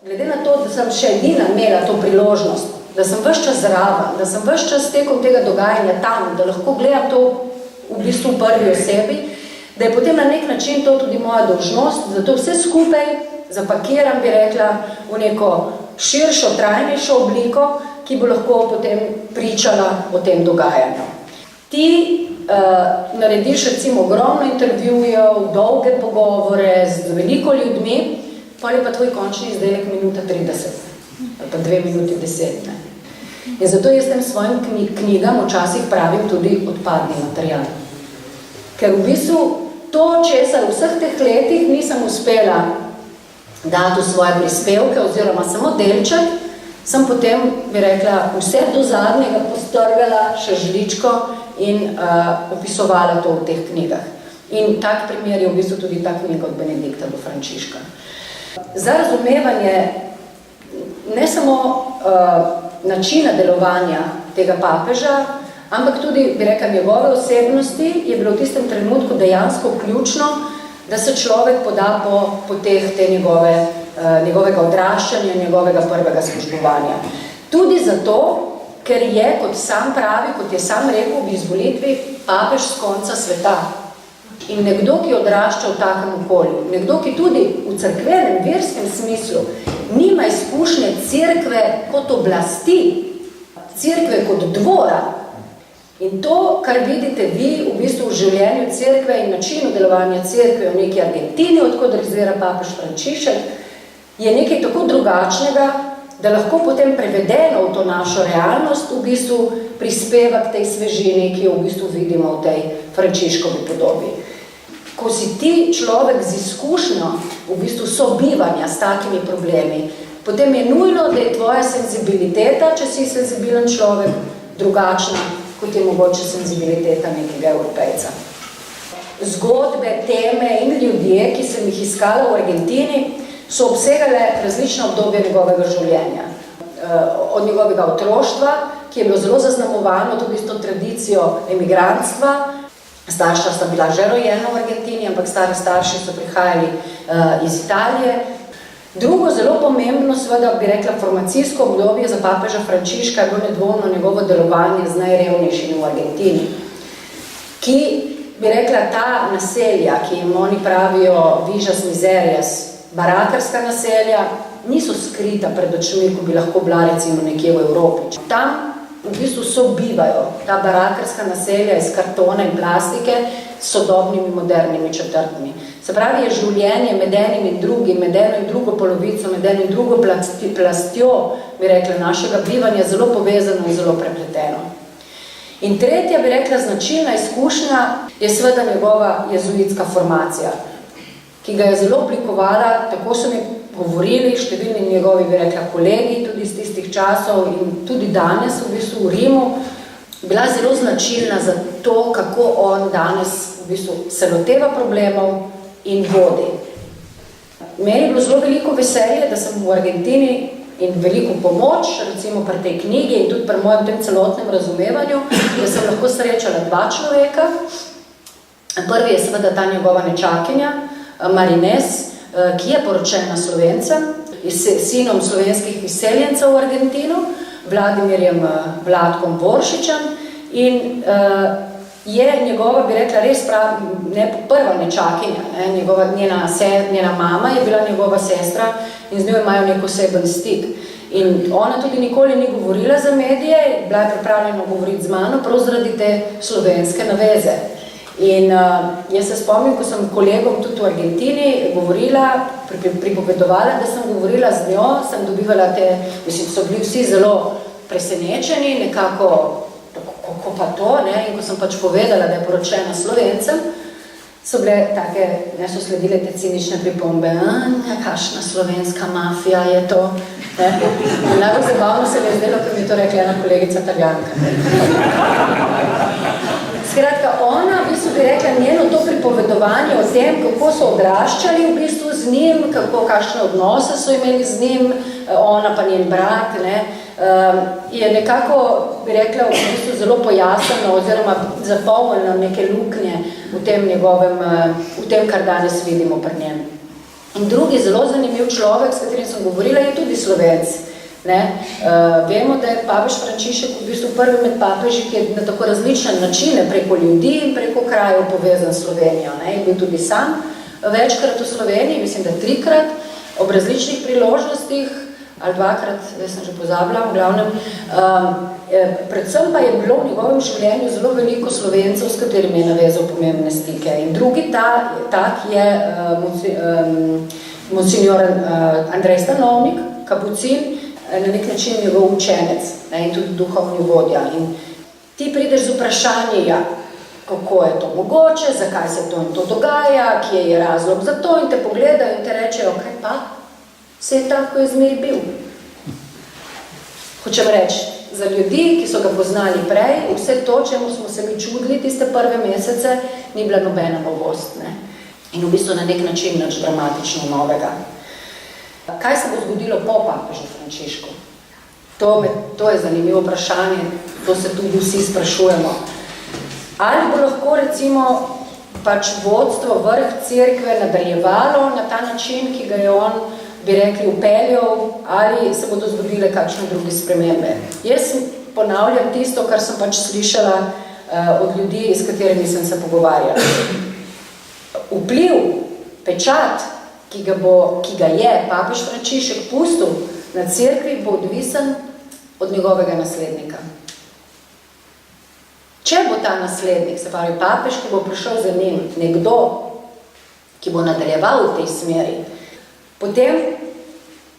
Glede na to, da sem še edina imela to priložnost, da sem ves čas zraven, da sem ves čas tekom tega dogajanja tam, da lahko gledam to v bistvu v prvi osebi, da je potem na nek način to tudi moja dolžnost, da to vse skupaj zapakiram, bi rekla, v neko širšo, trajnejšo obliko, ki bo lahko potem pričala o tem dogajanju. Ti narediš recimo ogromno intervjujev, dolge pogovore z veliko ljudmi, pa je pa tvoj končni izdelek minuta 30, ali pa 2 minuti 10. Ne? In zato jaz tem svojim knjigam včasih pravim tudi odpadni material. Ker v bistvu to, česar v vseh teh letih nisem uspela dati v svoje prispevke oziroma samo delček, sem potem, bi rekla, vse do zadnjega postrgala še žličko in opisovala to v teh knjigah. In tak primer je v bistvu tudi ta knjiga od Benedikta do Frančiška. Za razumevanje ne samo načina delovanja tega papeža, ampak tudi, bi rekla, njegove osebnosti, je bilo v tistem trenutku dejansko ključno, da se človek poda po poteh te njegovega odraščanja, njegovega prvega službovanja. Tudi zato, ker je, kot sam pravi, kot je sam rekel v izvolitvi, papež z konca sveta. In nekdo, ki odrašča v takem okolju, nekdo, ki tudi v cerkvenem, verskem smislu nima izkušnje cerkve kot oblasti, cerkve kot dvora. In to, kar vidite vi v bistvu v življenju cerkve in načinu delovanja cerkve v neki Argentini, odkudar izvira papež Frančišek, je nekaj tako drugačnega, da lahko potem prevedeno v to našo realnost v bistvu prispeva k tej svežini, ki jo v bistvu vidimo v tej Frančiškovi podobi. Ko si ti človek z izkušnjo v bistvu sobivanja s takimi problemi, potem je nujno, da je tvoja senzibiliteta, če si senzibilen človek, drugačna, kot je mogoče senzibiliteta nekega Evropejca. Zgodbe, teme in ljudje, ki sem jih iskala v Argentini, so obsegale različna obdobja njegovega življenja. Od njegovega otroštva, ki je bilo zelo zaznamovano tudi s to tradicijo emigrantstva. Starša sta bila že rojena v Argentini, ampak stari starši so prihajali iz Italije. Drugo zelo pomembno, seveda bi rekla, formacijsko obdobje za papeža Frančiška je bilo nedvomno njegovo delovanje z najrevnejšimi v Argentini, ki, bi rekla, ta naselja, ki jim oni pravijo Villas Miserias, barakarska naselja, niso skrita pred očmi, ko bi lahko bila recimo nekje v Evropi. Tam v bistvu sobivajo ta barakarska naselja iz kartona in plastike s sodobnimi, modernimi četrtmi. Se pravi, je življenje med enim in drugim, med eno in drugo polovico, med eno in drugo plastjo, bi rekla, našega bivanja zelo povezano in zelo prepleteno. In tretja, bi rekla, značilna izkušnja je seveda njegova jezuitska formacija, ki ga je zelo oblikovala, tako so mi govorili številni njegovi, bi rekla, kolegi, tudi iz tistih časov in tudi danes v bistvu v Rimu, bila zelo značilna za to, kako on danes v bistvu se loteva problemov in vodi. Meni je bilo zelo veliko veselje, da sem v Argentini in veliko pomoč, recimo pri tej knjigi in tudi pri mojem tem celotnem razumevanju, da sem lahko srečala 2 človeka. Prvi je seveda ta njegova nečakinja, Marines, ki je poročena Slovencem, sinom slovenskih izseljencev v Argentino, Vladimirjem Vladkom Voršičem, in je njegova, bi rekla, res prva nečakinja, njena mama je bila njegova sestra in z njo imajo nek oseben stik. In ona tudi nikoli ni govorila za medije, bila je pripravljena govoriti z mano, prav zaradi te slovenske naveze. In jaz se spomnim, ko sem kolegom tudi v Argentini govorila, pripovedovala, da sem govorila z njo, sem dobivala so bili vsi zelo presenečeni, nekako, kako pa to, ne? In ko sem pač povedala, da je poročena Slovencem, so bile take, ne, so sledile te cinične pripombe, kakšna slovenska mafija je to, ne? In najbolj zabavno se mi je zdelo, ko mi je to rekla ena kolegica Italijanka. Skratka, ona, v bistvu bi rekla, njeno to pripovedovanje o tem, kako so odraščali v bistvu z njim, kakšne odnose so imeli z njim, ona pa njen brat, ne, je nekako, bi rekla, v bistvu zelo pojasneno oziroma zapolnjeno neke luknje v tem njegovem, v tem, kar danes vidimo pri njem. In drugi zelo zanimiv človek, s katerim sem govorila, je tudi Slovenc. Vemo, da je papež Frančišek v bistvu prvi med papeži, ki je na tako različne načine preko ljudi in preko krajev povezan s Slovenijo. Je bil tudi sam večkrat v Sloveniji, mislim, da 3-krat, ob različnih priložnostih, ali 2-krat, zdaj sem že pozabila, v glavnem. Predvsem pa je bilo v njegovem življenju zelo veliko Slovencev, s katerimi je navezal pomembne stike. In drugi tak je monsignor Andrej Stanovnik, kapucin, na nek način njegov učenec in tudi duhovni vodja. In ti prideš z vprašanje, kako je to mogoče, zakaj se to in to dogaja, kje je razlog za to, in te pogledajo in te rečejo, kaj pa, vse je tako, je zmeri bil. Hočem reči, za ljudi, ki so ga poznali prej, vse to, čemu smo se mi čudili tiste prve mesece, ni bila nobena novost. In v bistvu na nek način nič dramatično novega. Kaj se bo zgodilo po papežu Frančišku? To je zanimivo vprašanje, to se tudi vsi sprašujemo. Ali bo lahko recimo vodstvo, vrh cerkve nadaljevalo na ta način, ki ga je on, bi rekli, upeljal, ali se bodo zgodile kakšne druge spremembe. Jaz ponavljam tisto, kar sem slišala od ljudi, s katerimi sem se pogovarjala. Vpliv, pečat, ki ga je papež Frančišek pustil na cerkvi, bo odvisen od njegovega naslednika. Če bo ta naslednik, se pravi papež, ki bo prišel za njim, nekdo, ki bo nadaljeval v tej smeri, potem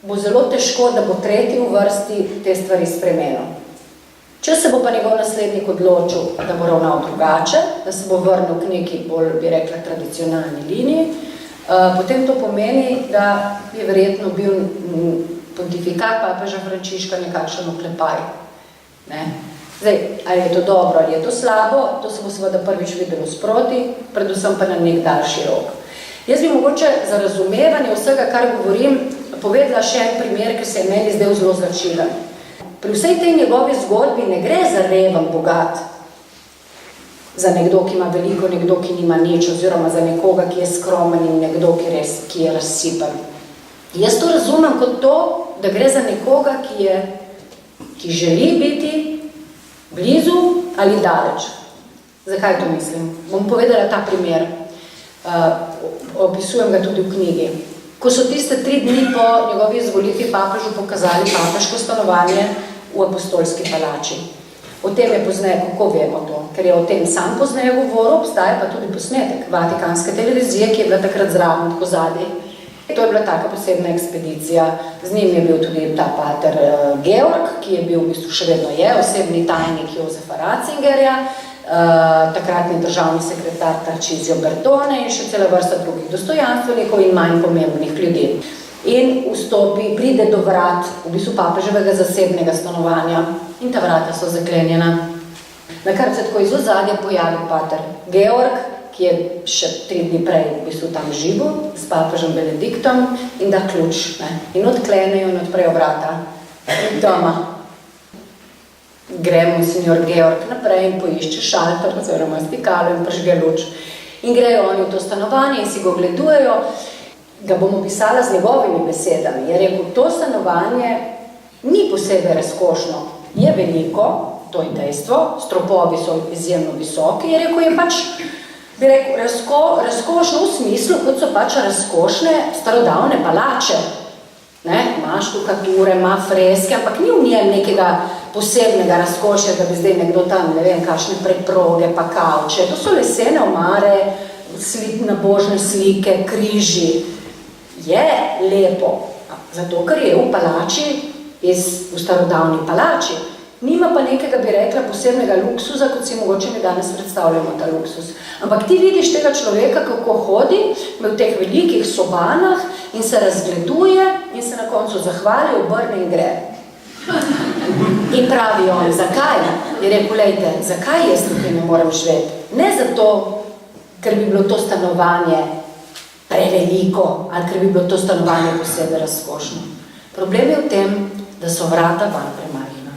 bo zelo težko, da bo tretji v vrsti te stvari spremenil. Če se bo pa njegov naslednik odločil, da bo ravnal drugače, da se bo vrnil k neki bolj, bi rekla, tradicionalni liniji, potem to pomeni, da je verjetno bil pontifikat papeža Frančiška nekakšen oklepaj. Zdaj, ali je to dobro, ali je to slabo, to se bo seveda prvič videlo sproti, predvsem pa na nek daljši rok. Jaz bi mogoče za razumevanje vsega, kar govorim, povedala še en primer, ki se je meni zdaj zelo značilen. Pri vsej tej njegovi zgodbi ne gre za reven bogat, za nekdo, ki ima veliko, nekdo, ki nima nič, oziroma za nekoga, ki je skromen in nekdo, ki je razsipan. Jaz to razumem kot to, da gre za nekoga, ki želi biti blizu ali daleč. Zakaj to mislim? Bom povedala ta primer. Opisujem ga tudi v knjigi. Ko so tiste 3 dni po njegovi izvolitvi papežu pokazali papeško stanovanje v Apostolski palači. O tem je pozneje, kako vemo to, ker je o tem sam pozneje govoril, obstaja pa tudi posnetek Vatikanske televizije, ki je bila takrat zraven tako zadnji. To je bila taka posebna ekspedicija. Z njim je bil tudi ta pater Georg, ki je bil v bistvu še vedno osebni tajnik Jozefa Ratzingerja, takratni državni sekretar Tarcísio Bertone in še cela vrsta drugih dostojanstvenikov in manj pomembnih ljudi. In pride do vrat v bistvu papeževega zasebnega stanovanja in ta vrata so zaklenjena. Na kar se tako iz ozadja pojavi pater Georg, ki je še 3 dni prej v bistvu tam živel s papežem Benediktom in da ključ. In odklenejo in odprejo vrata. In doma gre monsignor Georg naprej in poišče šalter oziroma stikalo in prižge luč. In grejo oni v to stanovanje in si ga ogledujejo. Ga bom opisala z njegovimi besedami. Je rekel, to stanovanje ni posebej razkošno. Je veliko, to je dejstvo, stropovi so izjemno visoki. Je rekel, je bi rekel, razkošno v smislu, kot so razkošne starodavne palače. Ima štukature, ima freske, ampak ni v njem nekega posebnega razkošja, da bi zdaj nekdo tam, ne vem, kakšne preproge, pa kavče. To so lesene omare, nabožne slike, križi. Je lepo, zato ker je v palači, v starodavni palači. Nima pa nekega, bi rekla, posebnega luksuza, kot si mogoče mi danes predstavljamo ta luksus. Ampak ti vidiš tega človeka, kako hodi v teh velikih sobanah in se razgleduje in se na koncu zahvali, obrne in gre. In pravi on, zakaj? Je rekel, lejte, zakaj jaz tukaj ne morem živeti? Ne zato, ker bi bilo to stanovanje preveliko ali ker bi bilo to stanovanje posebej razkošno. Problem je v tem, da so vrata van premajhna.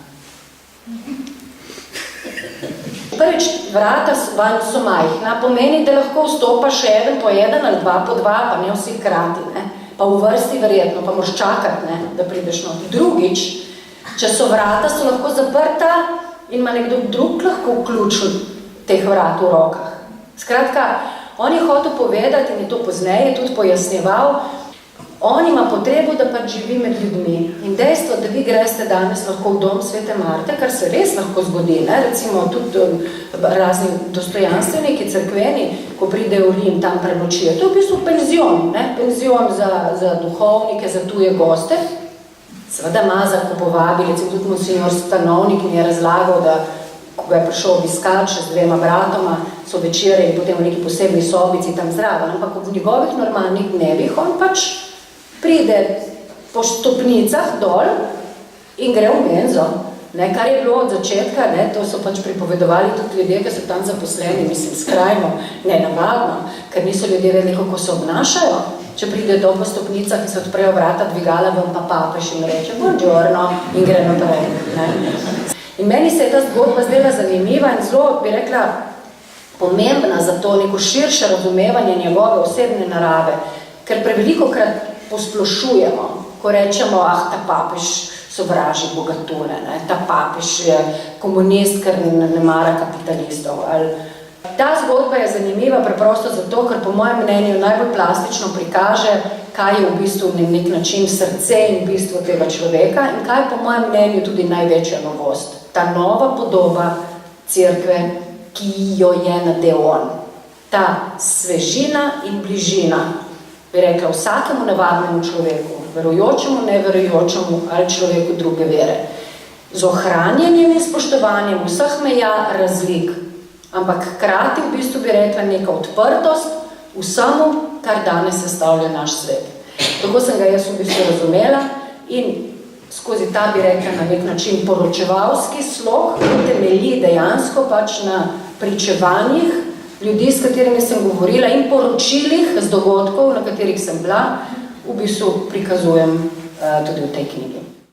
Prvič, vrata van so majhna, pomeni, da lahko vstopa še eden po eden ali 2 po 2, pa ne vsi hkrati. pa v vrsti verjetno, pa moraš čakati, ne, da prideš not. Drugič, če so vrata, so lahko zaprta in ima nekdo drug lahko vključil teh vrat v rokah. Skratka, on je hotel povedati in je to pozneje tudi pojasnjeval, on ima potrebo, da pač živi med ljudmi. In dejstvo, da vi greste danes lahko v dom Svete Marte, kar se res lahko zgodi, ne? Recimo tudi razni dostojanstveniki, cerkveni, ko pridejo v Rim, tam prenočijo. To je v bistvu penzion, ne? Penzion za duhovnike, za tuje goste. Seveda Mazar, ko povabi, recimo tudi monsignor Stanovnik mi je razlagal, da ko ga je prišel obiskat še z 2 bratoma, so večere in potem v neki posebni sobici tam zraven, ampak v njegovih normalnih dnevih on pač pride po stopnicah dol in gre v menzo, ne, kar je bilo od začetka, ne, to so pač pripovedovali tudi ljudje, ki so tam zaposleni, mislim, skrajno nenavadno, ker niso ljudje vedeli, kako se obnašajo, če pride dol po stopnicah in se odprejo vrata, dvigala vam pa papež in reče buongiorno in gre naprej. Ne. In meni se je ta zgodba zdela zanimiva in zelo, bi rekla, pomembna za to neko širše razumevanje njegove osebne narave, ker prevelikokrat posplošujemo, ko rečemo, ta papež sovraži bogature, ne? Ta papež je komunist, ker ne mara kapitalistov. Ta zgodba je zanimiva preprosto zato, ker po mojem mnenju najbolj plastično prikaže, kaj je v bistvu na nek način srce in bistvo tega človeka in kaj je po mojem mnenju tudi največja novost. Ta nova podoba cerkve, ki jo je nadel on. Ta svežina in bližina, bi rekla, vsakemu navadnemu človeku, verujočemu, neverujočemu ali človeku druge vere. Z ohranjanjem in spoštovanjem vseh meja razlik, ampak hkrati v bistvu bi rekla neka odprtost vsemu, kar danes sestavlja naš svet. Tako sem ga jaz v bistvu razumela in skozi ta, bi rekla, na nek način poročevalski slog, temelji dejansko pač na pričevanjih ljudi, s katerimi sem govorila in poročilih z dogodkov, na katerih sem bila, v bistvu prikazujem tudi v tej knjigi.